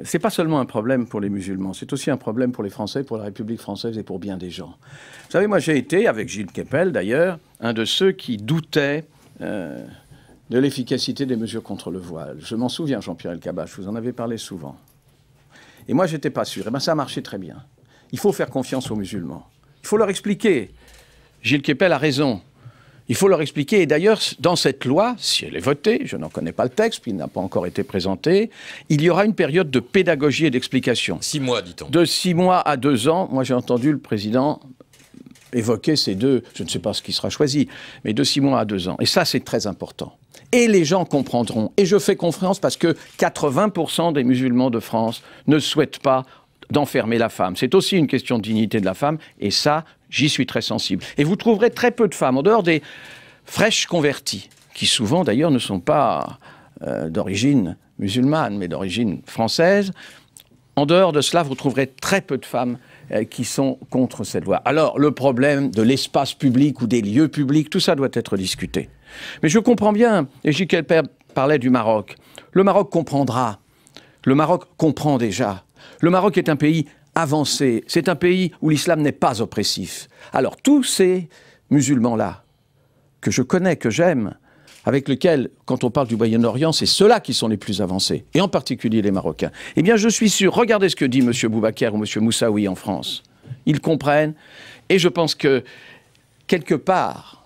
c'est pas seulement un problème pour les musulmans, c'est aussi un problème pour les Français, pour la République française et pour bien des gens. Vous savez, moi j'ai été, avec Gilles Kepel d'ailleurs, un de ceux qui doutaient de l'efficacité des mesures contre le voile. Je m'en souviens, Jean-Pierre Elkabbach, je vous en avais parlé souvent. Et moi, j'étais pas sûr. Et bien, ça a marché très bien. Il faut faire confiance aux musulmans. Il faut leur expliquer. Gilles Kepel a raison. Il faut leur expliquer. Et d'ailleurs, dans cette loi, si elle est votée, je n'en connais pas le texte, puis il n'a pas encore été présenté, il y aura une période de pédagogie et d'explication. 6 mois, dit-on. De 6 mois à 2 ans. Moi, j'ai entendu le président évoquer ces deux, je ne sais pas ce qui sera choisi, mais de 6 mois à 2 ans. Et ça, c'est très important. Et les gens comprendront. Et je fais confiance parce que 80% des musulmans de France ne souhaitent pas d'enfermer la femme. C'est aussi une question de dignité de la femme, et ça, j'y suis très sensible. Et vous trouverez très peu de femmes, en dehors des fraîches converties, qui souvent d'ailleurs ne sont pas d'origine musulmane, mais d'origine française. En dehors de cela, vous trouverez très peu de femmes qui sont contre cette loi. Alors, le problème de l'espace public ou des lieux publics, tout ça doit être discuté. Mais je comprends bien, et Gilles Kepel parlait du Maroc. Le Maroc comprendra. Le Maroc comprend déjà. Le Maroc est un pays avancé. C'est un pays où l'islam n'est pas oppressif. Alors, tous ces musulmans-là, que je connais, que j'aime, avec lesquels, quand on parle du Moyen-Orient, c'est ceux-là qui sont les plus avancés, et en particulier les Marocains. Eh bien, je suis sûr, regardez ce que dit M. Boubacar ou M. Moussaoui en France. Ils comprennent, et je pense que, quelque part,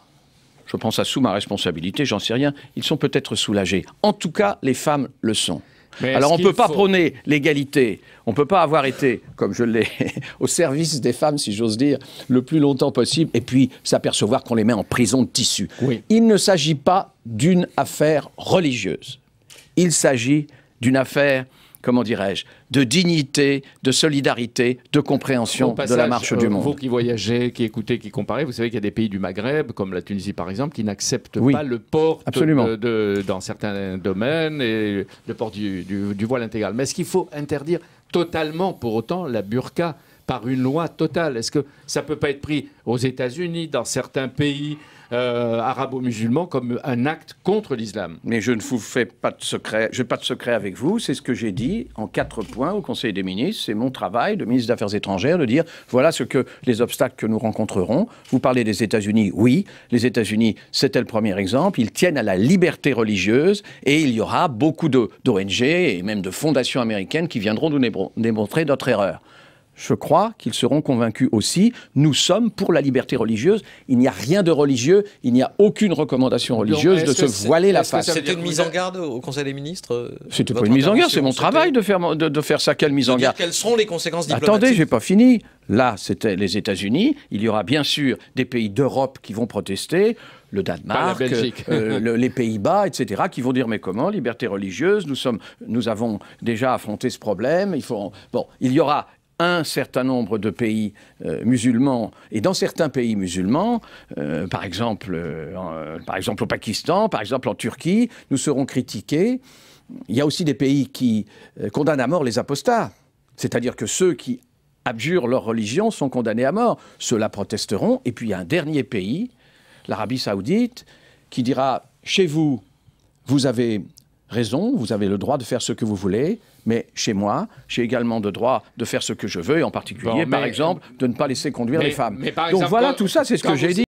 je pense à sous ma responsabilité, j'en sais rien, ils sont peut-être soulagés. En tout cas, les femmes le sont. Mais alors on ne peut pas prôner l'égalité, on ne peut pas avoir été, comme je l'ai, au service des femmes, si j'ose dire, le plus longtemps possible, et puis s'apercevoir qu'on les met en prison de tissu. Oui. Il ne s'agit pas d'une affaire religieuse, il s'agit d'une affaire, comment dirais-je, de dignité, de solidarité, de compréhension de la marche du monde. Vous qui voyagez, qui écoutez, qui comparez, vous savez qu'il y a des pays du Maghreb, comme la Tunisie par exemple, qui n'acceptent pas le port dans certains domaines et le port du voile intégral. Mais est-ce qu'il faut interdire totalement pour autant la burqa par une loi totale? Est-ce que ça ne peut pas être pris aux États-Unis, dans certains pays arabo-musulmans, comme un acte contre l'islam? Mais je ne vous fais pas de secret, je n'ai pas de secret avec vous, c'est ce que j'ai dit en 4 points au Conseil des ministres, c'est mon travail de ministre des Affaires étrangères de dire voilà ce que les obstacles que nous rencontrerons. Vous parlez des États-Unis, oui, les États-Unis c'était le premier exemple, ils tiennent à la liberté religieuse et il y aura beaucoup d'ONG et même de fondations américaines qui viendront nous démontrer notre erreur. Je crois qu'ils seront convaincus aussi. Nous sommes pour la liberté religieuse. Il n'y a rien de religieux. Il n'y a aucune recommandation religieuse de se voiler la face. C'était une mise en garde au Conseil des ministres? C'était pas une mise en garde, c'est mon travail de faire ça. Quelle mise en garde? Quelles seront les conséquences diplomatiques? Attendez, j'ai pas fini. Là, c'était les États-Unis. Il y aura bien sûr des pays d'Europe qui vont protester. Le Danemark, les Pays-Bas, etc., qui vont dire mais comment, liberté religieuse, nous avons déjà affronté ce problème. Bon, il y aura un certain nombre de pays musulmans, et dans certains pays musulmans, par exemple au Pakistan, par exemple en Turquie, nous serons critiqués. Il y a aussi des pays qui condamnent à mort les apostats, c'est-à-dire que ceux qui abjurent leur religion sont condamnés à mort. Ceux-là protesteront, et puis il y a un dernier pays, l'Arabie Saoudite, qui dira « chez vous, vous avez raison, vous avez le droit de faire ce que vous voulez, mais chez moi, j'ai également le droit de faire ce que je veux, et en particulier, par exemple, de ne pas laisser conduire les femmes. » Donc voilà, tout ça, c'est ce que j'ai dit.